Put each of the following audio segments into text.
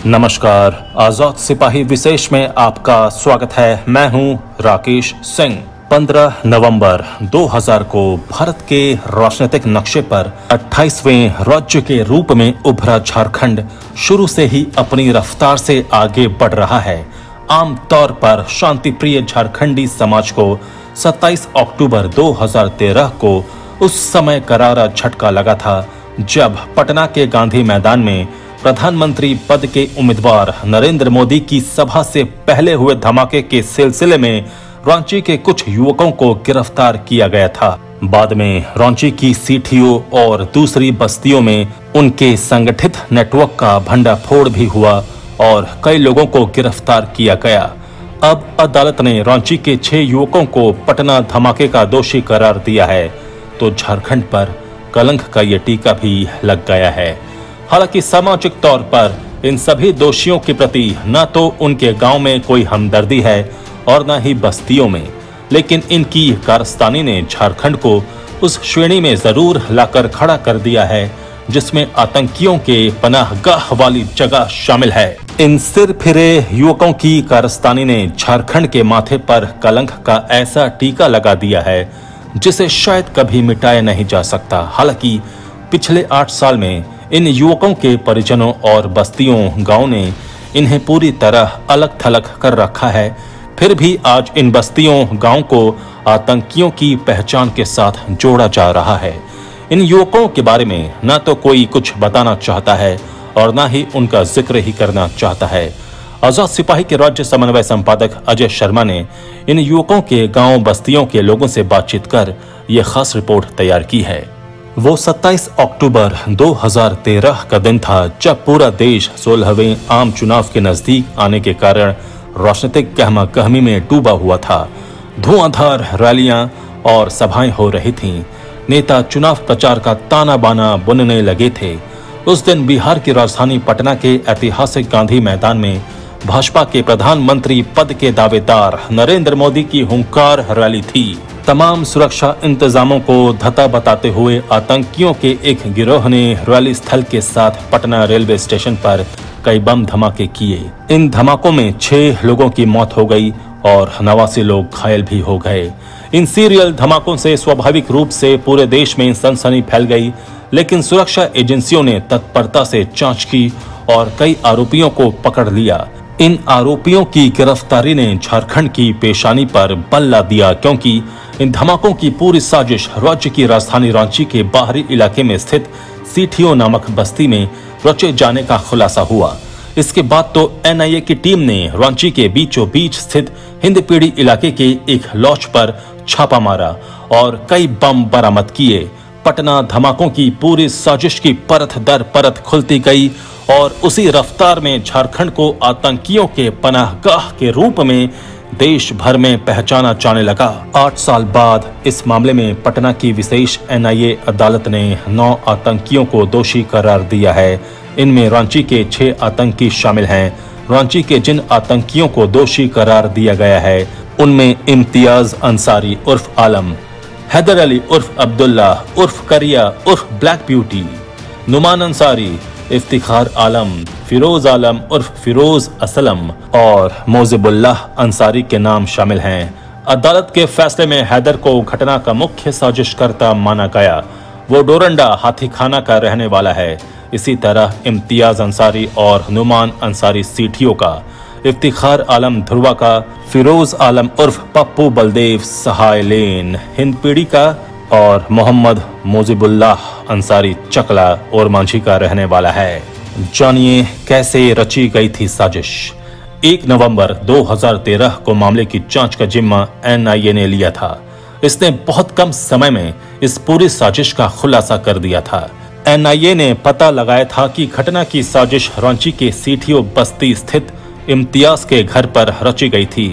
नमस्कार, आजाद सिपाही विशेष में आपका स्वागत है। मैं हूं राकेश सिंह। 15 नवंबर 2000 को भारत के राजनीतिक नक्शे पर 28वें राज्य के रूप में उभरा झारखंड शुरू से ही अपनी रफ्तार से आगे बढ़ रहा है। आमतौर पर शांतिप्रिय झारखंडी समाज को 27 अक्टूबर 2013 को उस समय करारा झटका लगा था जब पटना के गांधी मैदान में प्रधानमंत्री पद के उम्मीदवार नरेंद्र मोदी की सभा से पहले हुए धमाके के सिलसिले में रांची के कुछ युवकों को गिरफ्तार किया गया था। बाद में रांची की सीटियों और दूसरी बस्तियों में उनके संगठित नेटवर्क का भंडाफोड़ भी हुआ और कई लोगों को गिरफ्तार किया गया। अब अदालत ने रांची के 6 युवकों को पटना धमाके का दोषी करार दिया है, तो झारखंड पर कलंक का ये टीका भी लग गया है। हालांकि सामाजिक तौर पर इन सभी दोषियों के प्रति न तो उनके गांव में कोई हमदर्दी है और न ही बस्तियों में, लेकिन इनकी कारस्तानी ने झारखंड को उस श्रेणी में जरूर लाकर खड़ा कर दिया है जिसमें आतंकियों के पनाहगाह वाली जगह शामिल है। इन सिर फिरे युवकों की कारस्तानी ने झारखंड के माथे पर कलंक का ऐसा टीका लगा दिया है जिसे शायद कभी मिटाया नहीं जा सकता। हालांकि पिछले 8 साल में इन युवकों के परिजनों और बस्तियों गांव ने इन्हें पूरी तरह अलग थलग कर रखा है, फिर भी आज इन बस्तियों गांव को आतंकियों की पहचान के साथ जोड़ा जा रहा है। इन युवकों के बारे में न तो कोई कुछ बताना चाहता है और न ही उनका जिक्र ही करना चाहता है। आजाद सिपाही के राज्य समन्वय संपादक अजय शर्मा ने इन युवकों के गांव बस्तियों के लोगों से बातचीत कर यह खास रिपोर्ट तैयार की है। वो 27 अक्टूबर 2013 का दिन था जब पूरा देश 16वें आम चुनाव के नजदीक आने के कारण राजनीतिक गहमा-गहमी में डूबा हुआ था। धुआंधार रैलियां और सभाएं हो रही थीं। नेता चुनाव प्रचार का ताना बाना बुनने लगे थे। उस दिन बिहार की राजधानी पटना के ऐतिहासिक गांधी मैदान में भाजपा के प्रधानमंत्री पद के दावेदार नरेंद्र मोदी की हुंकार रैली थी। तमाम सुरक्षा इंतजामों को धता बताते हुए आतंकियों के एक गिरोह ने रैली स्थल के साथ पटना रेलवे स्टेशन पर कई बम धमाके किए। इन धमाकों में 6 लोगों की मौत हो गई और 89 लोग घायल भी हो गए। इन सीरियल धमाकों से स्वाभाविक रूप से पूरे देश में सनसनी फैल गई, लेकिन सुरक्षा एजेंसियों ने तत्परता से जांच की और कई आरोपियों को पकड़ लिया। इन आरोपियों की गिरफ्तारी ने झारखंड की पेशानी पर बल ला दिया, क्योंकि इन धमाकों की पूरी साजिश राज्य की राजधानी रांची के बाहरी इलाके में स्थित सीटियों नामक बस्ती में रचे जाने का खुलासा हुआ। इसके बाद तो एनआईए की टीम ने रांची के बीचों बीच स्थित हिंदपीढ़ी इलाके के एक लॉज पर छापा मारा और कई बम बरामद किए। पटना धमाकों की पूरी साजिश की परत दर परत खुलती गई और उसी रफ्तार में झारखंड को आतंकियों के पनाहगाह के रूप में देश भर में पहचाना जाने लगा। 8 साल बाद इस मामले में पटना की विशेष एनआईए अदालत ने 9 आतंकियों को दोषी करार दिया है। इनमें रांची के 6 आतंकी शामिल हैं। रांची के जिन आतंकियों को दोषी करार दिया गया है उनमें इम्तियाज अंसारी उर्फ आलम, हैदर अली उर्फ अब्दुल्ला उर्फ करिया उर्फ ब्लैक ब्यूटी, नुमान अंसारी, इफ्तिखार आलम, फिरोज आलम उर्फ फिरोज असलम और मोजिबुल्लाह अंसारी के नाम शामिल हैं। अदालत के फैसले में हैदर को घटना का मुख्य साजिशकर्ता माना गया। वो डोरंडा हाथीखाना का रहने वाला है। इसी तरह इम्तियाज अंसारी और नुमान अंसारी सीटियों का, इफ्तिखार आलम ध्रुवा का, फिरोज आलम उर्फ पप्पू बलदेव सहाय लेन हिंदपीढ़ी का और मोहम्मद मोजिबुल्लाह अंसारी चकला और मांझी का रहने वाला है। जानिए कैसे रची गई थी साजिश। 1 नवंबर 2013 को मामले की जांच का जिम्मा एनआईए ने लिया था। इसने बहुत कम समय में इस पूरी साजिश का खुलासा कर दिया था। एनआईए ने पता लगाया था कि घटना की साजिश रांची के सीटियों बस्ती स्थित इम्तियाज के घर पर रची गई थी।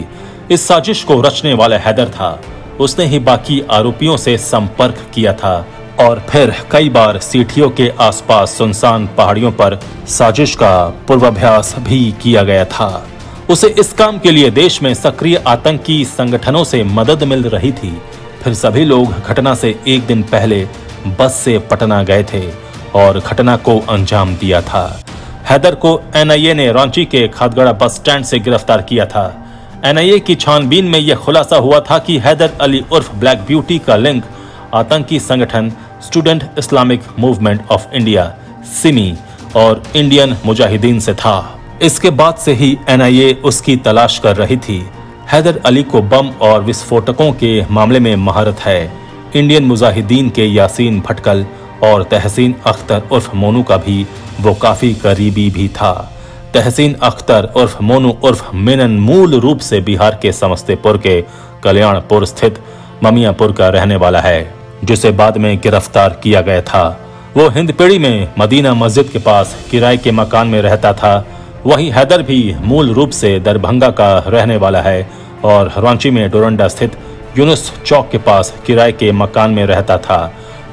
इस साजिश को रचने वाला हैदर था। उसने ही बाकी आरोपियों से संपर्क किया था और फिर कई बार सीटियों के आसपास सुनसान पहाड़ियों पर साजिश का पूर्वाभ्यास भी किया गया था। उसे इस काम के लिए देश में सक्रिय आतंकी संगठनों से मदद मिल रही थी। फिर सभी लोग घटना से एक दिन पहले बस से पटना गए थे और घटना को अंजाम दिया था। हैदर को एनआईए ने रांची के खादगड़ा बस स्टैंड से गिरफ्तार किया था। एनआईए की छानबीन में यह खुलासा हुआ था कि हैदर अली उर्फ ब्लैक ब्यूटी का लिंक आतंकी संगठन student Islamic movement of India Simi और इंडियन मुजाहिदीन से था। इसके बाद से ही एनआईए उसकी तलाश कर रही थी। हैदर अली को बम और विस्फोटकों के मामले में महारत है। इंडियन मुजाहिदीन के यासीन भटकल और तहसीन अख्तर उर्फ मोनू का भी वो काफी करीबी भी था। तहसीन अख्तर उर्फ मोनू उर्फ मेनन मूल रूप से बिहार के समस्तीपुर के कल्याणपुर स्थित ममियापुर का रहने वाला है, जिसे बाद में गिरफ्तार किया गया था। वो हिंदपीढ़ी में मदीना मस्जिद के पास किराए के मकान में रहता था। वहीं हैदर भी मूल रूप से दरभंगा का रहने वाला है और रांची में डोरंडा स्थित यूनुस चौक के पास किराए के मकान में रहता था।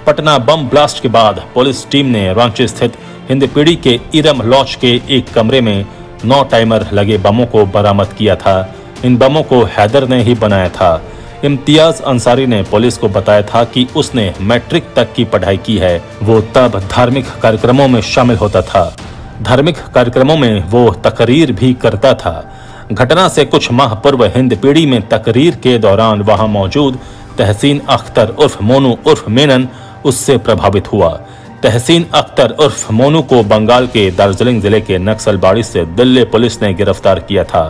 पटना बम ब्लास्ट के बाद पुलिस टीम ने रांची स्थित हिंदपीढ़ी के इरम लॉज के एक कमरे में 9 टाइमर लगे बमों को बरामद किया था। इन बमों को हैदर ने ही बनाया था। इम्तियाज अंसारी ने पुलिस को बताया था कि उसने मैट्रिक तक की पढ़ाई की है। वो तब धार्मिक कार्यक्रमों में शामिल होता था। धार्मिक कार्यक्रमों में वो तकरीर भी करता था। घटना से कुछ माह पूर्व हिंदपीढ़ी में तकरीर के दौरान वहां मौजूद तहसीन अख्तर उर्फ मोनू उर्फ मेनन उससे प्रभावित हुआ। तहसीन अख्तर उर्फ मोनू को बंगाल के दार्जिलिंग जिले के नक्सलबाड़ी से दिल्ली पुलिस ने गिरफ्तार किया था।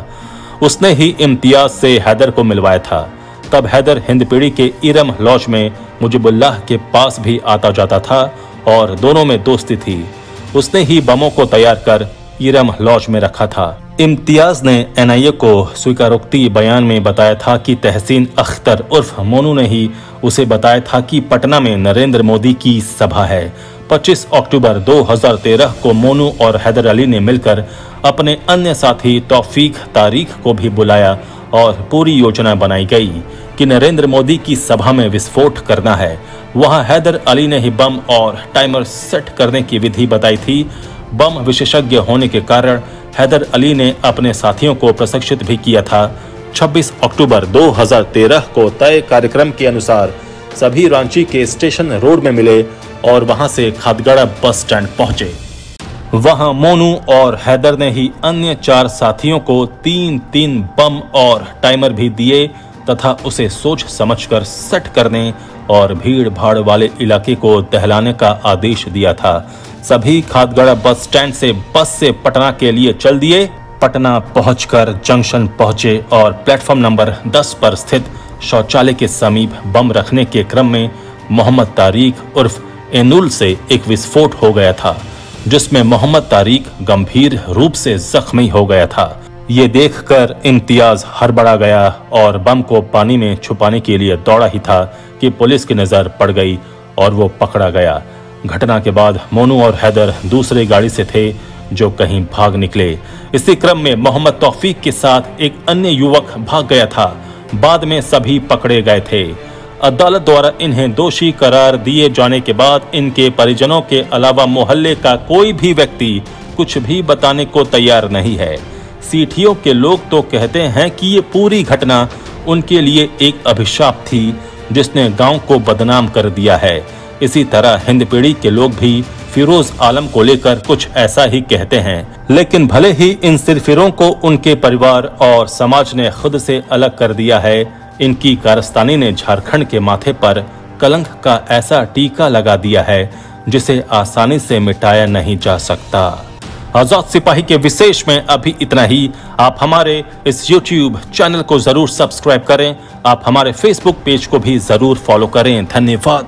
उसने ही इम्तियाज से हैदर को मिलवाया था। तब हैदर हिंदपीढ़ी के इरम लॉज में मुजिबुल्लाह के पास भी आता जाता था और दोनों में दोस्ती थी। उसने ही बमों को तैयार कर इरम लॉज में रखा था। इम्तियाज ने एनआईए को स्वीकारोक्ति बयान में बताया था कि तहसीन अख्तर उर्फ मोनू ने ही उसे बताया था कि पटना में नरेंद्र मोदी की सभा है। 25 अक्टूबर 2013 को मोनू और हैदर अली ने मिलकर अपने अन्य साथी तौफीक तारीख को भी बुलाया और पूरी योजना बनाई गई कि नरेंद्र मोदी की सभा में विस्फोट करना है। वहां हैदर अली ने ही बम और टाइमर सेट करने की विधि बताई थी। बम विशेषज्ञ होने के कारण हैदर अली ने अपने साथियों को प्रशिक्षित भी किया था। 26 अक्टूबर 2013 को तय कार्यक्रम के अनुसार सभी रांची के स्टेशन रोड में मिले और वहां से खादगड़ा बस स्टैंड पहुंचे। वहां मोनू और हैदर ने ही अन्य 4 साथियों को 3-3 बम और टाइमर भी दिए तथा उसे सोच समझकर सेट करने और भीड़ भाड़ वाले इलाके को दहलाने का आदेश दिया था। सभी खादगड़ा बस स्टैंड से बस से पटना के लिए चल दिए। पटना पहुंचकर जंक्शन पहुंचे और प्लेटफॉर्म नंबर 10 पर स्थित शौचालय के समीप बम रखने के क्रम में मोहम्मद तारिक उर्फ एनुल से एक विस्फोट हो गया था, जिसमें मोहम्मद तारिक गंभीर रूप से जख्मी हो गया था। ये देखकर इम्तियाज हड़बड़ा गया और बम को पानी में छुपाने के लिए दौड़ा ही था कि पुलिस की नजर पड़ गई और वो पकड़ा गया। घटना के बाद मोनू और हैदर दूसरी गाड़ी से थे जो कहीं भाग निकले। इसी क्रम में मोहम्मद तौफीक के साथ एक अन्य युवक भाग गया था। बाद में सभी पकड़े गए थे। अदालत द्वारा इन्हें दोषी करार दिए जाने के बाद इनके परिजनों के अलावा मोहल्ले का कोई भी व्यक्ति कुछ भी बताने को तैयार नहीं है। सीठियों के लोग तो कहते हैं कि ये पूरी घटना उनके लिए एक अभिशाप थी जिसने गांव को बदनाम कर दिया है। इसी तरह हिंदपीढ़ी के लोग भी फिरोज आलम को लेकर कुछ ऐसा ही कहते हैं। लेकिन भले ही इन सिरफिरों को उनके परिवार और समाज ने खुद से अलग कर दिया है, इनकी कारस्तानी ने झारखंड के माथे पर कलंक का ऐसा टीका लगा दिया है जिसे आसानी से मिटाया नहीं जा सकता। आजाद सिपाही के विशेष में अभी इतना ही। आप हमारे इस YouTube चैनल को जरूर सब्सक्राइब करें। आप हमारे Facebook पेज को भी जरूर फॉलो करें। धन्यवाद।